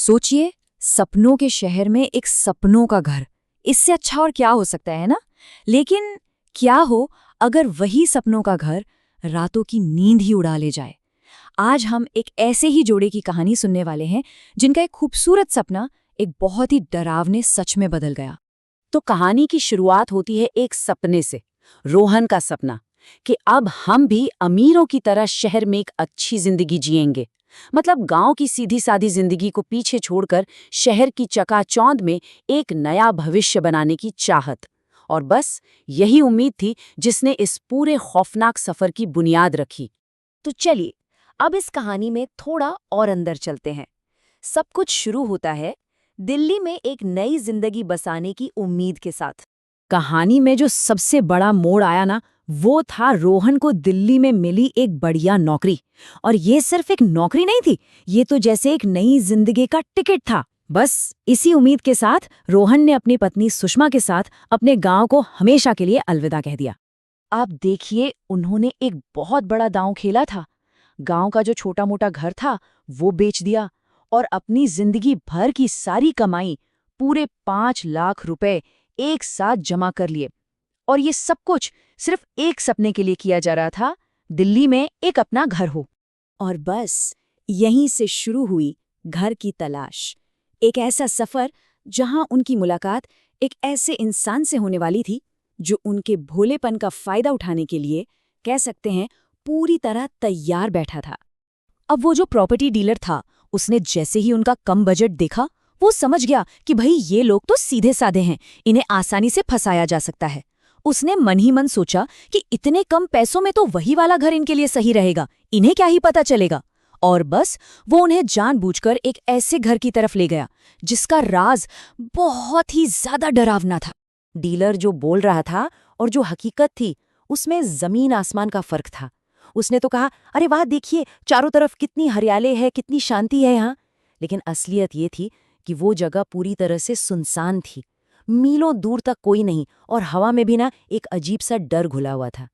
सोचिए, सपनों के शहर में एक सपनों का घर। इससे अच्छा और क्या हो सकता है ना? लेकिन क्या हो अगर वही सपनों का घर रातों की नींद ही उड़ा ले जाए? आज हम एक ऐसे ही जोड़े की कहानी सुनने वाले हैं जिनका एक खूबसूरत सपना एक बहुत ही डरावने सच में बदल गया। तो कहानी की शुरुआत होती है एक सपने से। रोहन का सपना कि अब हम भी अमीरों की तरह शहर में एक अच्छी जिंदगी जिएंगे। मतलब गांव की सीधी सादी जिंदगी को पीछे छोड़कर शहर की चकाचौंध में एक नया भविष्य बनाने की चाहत। और बस यही उम्मीद थी जिसने इस पूरे खौफनाक सफर की बुनियाद रखी। तो चलिए अब इस कहानी में थोड़ा और अंदर चलते हैं। सब कुछ शुरू होता है दिल्ली में एक नई जिंदगी बसाने की उम्मीद के साथ। कहानी में जो सबसे बड़ा मोड़ आया ना, वो था रोहन को दिल्ली में मिली एक बढ़िया नौकरी। और ये सिर्फ एक नौकरी नहीं थी, ये तो जैसे एक नई जिंदगी का टिकट था। बस इसी उम्मीद के साथ रोहन ने अपनी पत्नी सुषमा के साथ अपने गांव को हमेशा के लिए अलविदा कह दिया। आप देखिए, उन्होंने एक बहुत बड़ा दांव खेला था। गांव का जो छोटा मोटा घर था वो बेच दिया और अपनी जिंदगी भर की सारी कमाई, पूरे 5 लाख रुपए एक साथ जमा कर लिए। और ये सब कुछ सिर्फ एक सपने के लिए किया जा रहा था, दिल्ली में एक अपना घर हो। और बस यहीं से शुरू हुई घर की तलाश। एक ऐसा सफर जहां उनकी मुलाकात एक ऐसे इंसान से होने वाली थी जो उनके भोलेपन का फायदा उठाने के लिए, कह सकते हैं, पूरी तरह तैयार बैठा था। अब वो जो प्रॉपर्टी डीलर था, उसने जैसे ही उनका कम बजट देखा, वो समझ गया कि भाई ये लोग तो सीधे साधे हैं, इन्हें आसानी से फंसाया जा सकता है। उसने मन ही मन सोचा कि इतने कम पैसों में तो वही वाला घर इनके लिए सही रहेगा, इन्हें क्या ही पता चलेगा। और बस वो उन्हें जानबूझकर एक ऐसे घर की तरफ ले गया जिसका राज बहुत ही ज्यादा डरावना था। डीलर जो बोल रहा था और जो हकीकत थी, उसमें जमीन आसमान का फर्क था। उसने तो कहा, अरे वाह, देखिए चारों तरफ कितनी हरियाली है, कितनी शांति है यहाँ। लेकिन असलियत ये थी कि वो जगह पूरी तरह से सुनसान थी। मीलों दूर तक कोई नहीं और हवा में भी ना एक अजीब सा डर घुला हुआ था।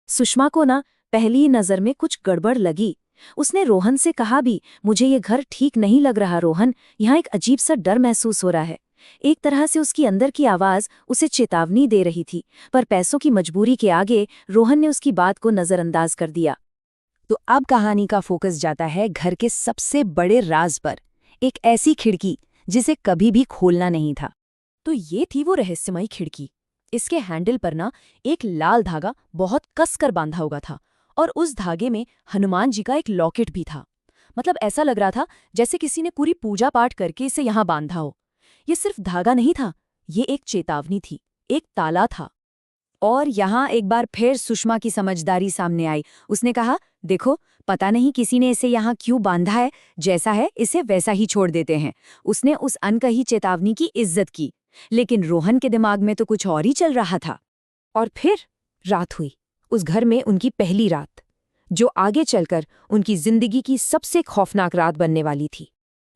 सुषमा को ना पहली नजर में कुछ गड़बड़ लगी। उसने रोहन से कहा भी, मुझे ये घर ठीक नहीं लग रहा रोहन, यहाँ एक अजीब सा डर महसूस हो रहा है। एक तरह से उसकी अंदर की आवाज उसे चेतावनी दे रही थी, पर पैसों की मजबूरी के आगे रोहन ने उसकी बात को नजरअंदाज कर दिया। तो अब कहानी का फोकस जाता है घर के सबसे बड़े राज पर, एक ऐसी खिड़की जिसे कभी भी खोलना नहीं था। तो ये थी वो रहस्यमयी खिड़की। इसके हैंडल पर ना एक लाल धागा बहुत कसकर बांधा हुआ था और उस धागे में हनुमान जी का एक लॉकेट भी था। मतलब ऐसा लग रहा था जैसे किसी ने पूरी पूजा पाठ करके इसे यहाँ बांधा हो। ये सिर्फ धागा नहीं था, ये एक चेतावनी थी, एक ताला था। और यहाँ एक बार फिर सुषमा की समझदारी सामने आई। उसने कहा, देखो, पता नहीं किसी ने इसे यहाँ क्यों बांधा है, जैसा है इसे वैसा ही छोड़ देते हैं। उसने उस अनकही चेतावनी की इज्जत की। लेकिन रोहन के दिमाग में तो कुछ और ही चल रहा था। और फिर रात हुई, उस घर में उनकी पहली रात, जो आगे चलकर उनकी जिंदगी की सबसे खौफनाक रात बनने वाली थी।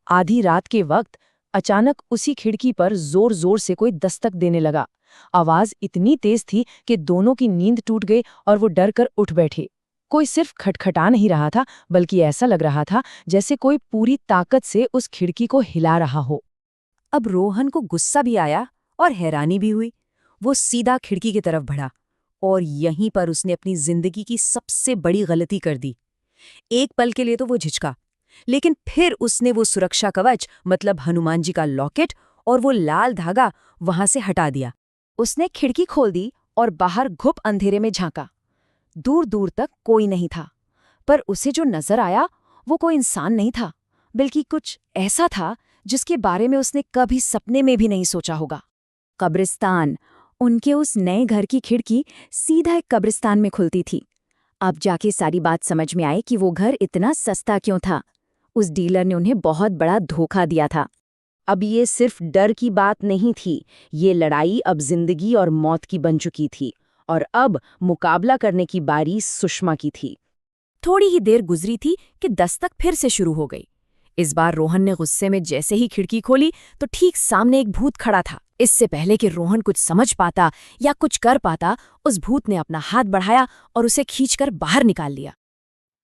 आधी रात के वक्त अचानक उसी खिड़की पर जोर जोर से कोई दस्तक देने लगा। आवाज इतनी तेज थी कि दोनों की नींद टूट गई और वो डर कर उठ बैठे। कोई सिर्फ खटखटा नहीं रहा था, बल्कि ऐसा लग रहा था जैसे कोई पूरी ताकत से उस खिड़की को हिला रहा हो। अब रोहन को गुस्सा भी आया और हैरानी भी हुई। वो सीधा खिड़की की तरफ बढ़ा और यहीं पर उसने अपनी जिंदगी की सबसे बड़ी गलती कर दी। एक पल के लिए तो वो झिझका, लेकिन फिर उसने वो सुरक्षा कवच, मतलब हनुमान जी का लॉकेट और वो लाल धागा वहां से हटा दिया। उसने खिड़की खोल दी और बाहर घुप अंधेरे में झांका। दूर दूर तक कोई नहीं था, पर उसे जो नजर आया वो कोई इंसान नहीं था, बल्कि कुछ ऐसा था जिसके बारे में उसने कभी सपने में भी नहीं सोचा होगा। कब्रिस्तान। उनके उस नए घर की खिड़की सीधा एक कब्रिस्तान में खुलती थी। अब जाके सारी बात समझ में आई कि वो घर इतना सस्ता क्यों था। उस डीलर ने उन्हें बहुत बड़ा धोखा दिया था। अब ये सिर्फ डर की बात नहीं थी, ये लड़ाई अब जिंदगी और मौत की बन चुकी थी। और अब मुकाबला करने की बारी सुषमा की थी। थोड़ी ही देर गुजरी थी कि दस्तक फिर से शुरू हो गई। इस बार रोहन ने गुस्से में जैसे ही खिड़की खोली तो ठीक सामने एक भूत खड़ा था। इससे पहले कि रोहन कुछ समझ पाता या कुछ कर पाता, उस भूत ने अपना हाथ बढ़ाया और उसे खींचकर बाहर निकाल लिया।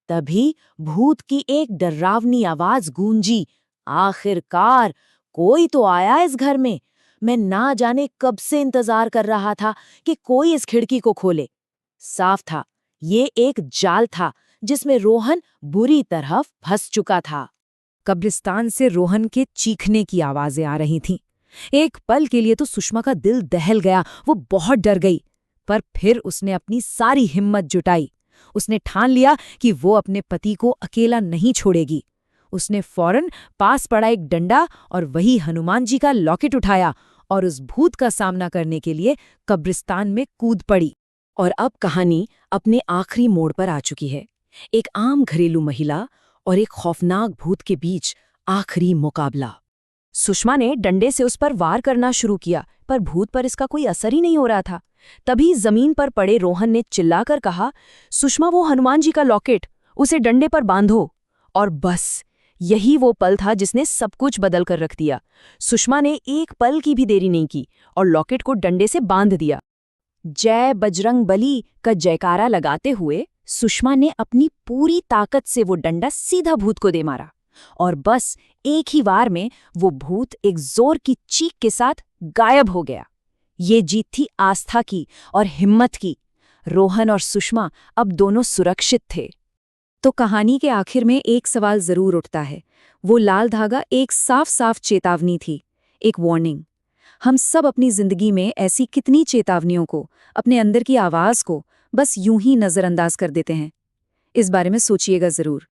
तभी भूत की एक डरावनी आवाज गूंजी, आखिरकार कोई तो आया इस घर में। मैं ना जाने कब से इंतजार कर रहा था कि कोई इस खिड़की को खोले। साफ था, ये एक जाल था जिसमें रोहन बुरी तरह फंस चुका था। कब्रिस्तान से रोहन के चीखने की आवाजें आ रही थीं। एक पल के लिए तो सुषमा का दिल दहल गया, वो बहुत डर गई। पर फिर उसने अपनी सारी हिम्मत जुटाई। उसने ठान लिया कि वो अपने पति को अकेला नहीं छोड़ेगी। उसने फौरन पास पड़ा एक डंडा और वही हनुमान जी का लॉकेट उठाया और उस भूत का सामना करने के लिए कब्रिस्तान में कूद पड़ी। और अब कहानी अपने आखिरी मोड़ पर आ चुकी है। एक आम घरेलू महिला और एक खौफनाक भूत के बीच आखिरी मुकाबला। सुषमा ने डंडे से उस पर वार करना शुरू किया, पर भूत पर इसका कोई असर ही नहीं हो रहा था। तभी जमीन पर पड़े रोहन ने चिल्लाकर कहा, सुषमा, वो हनुमान जी का लॉकेट, उसे डंडे पर बांधो। और बस यही वो पल था जिसने सब कुछ बदल कर रख दिया। सुषमा ने एक पल की भी देरी नहीं की और लॉकेट को डंडे से बांध दिया। जय बजरंग बली का जयकारा लगाते हुए सुषमा ने अपनी पूरी ताकत से वो डंडा सीधा भूत को दे मारा और बस एक ही वार में वो भूत एक जोर की चीख के साथ गायब हो गया। ये जीत थी आस्था की और हिम्मत की। रोहन और सुषमा अब दोनों सुरक्षित थे। तो कहानी के आखिर में एक सवाल जरूर उठता है। वो लाल धागा एक साफ साफ चेतावनी थी, एक वार्निंग। हम सब अपनी जिंदगी में ऐसी कितनी चेतावनियों को, अपने अंदर की आवाज को बस यूं ही नजरअंदाज कर देते हैं। इस बारे में सोचिएगा जरूर।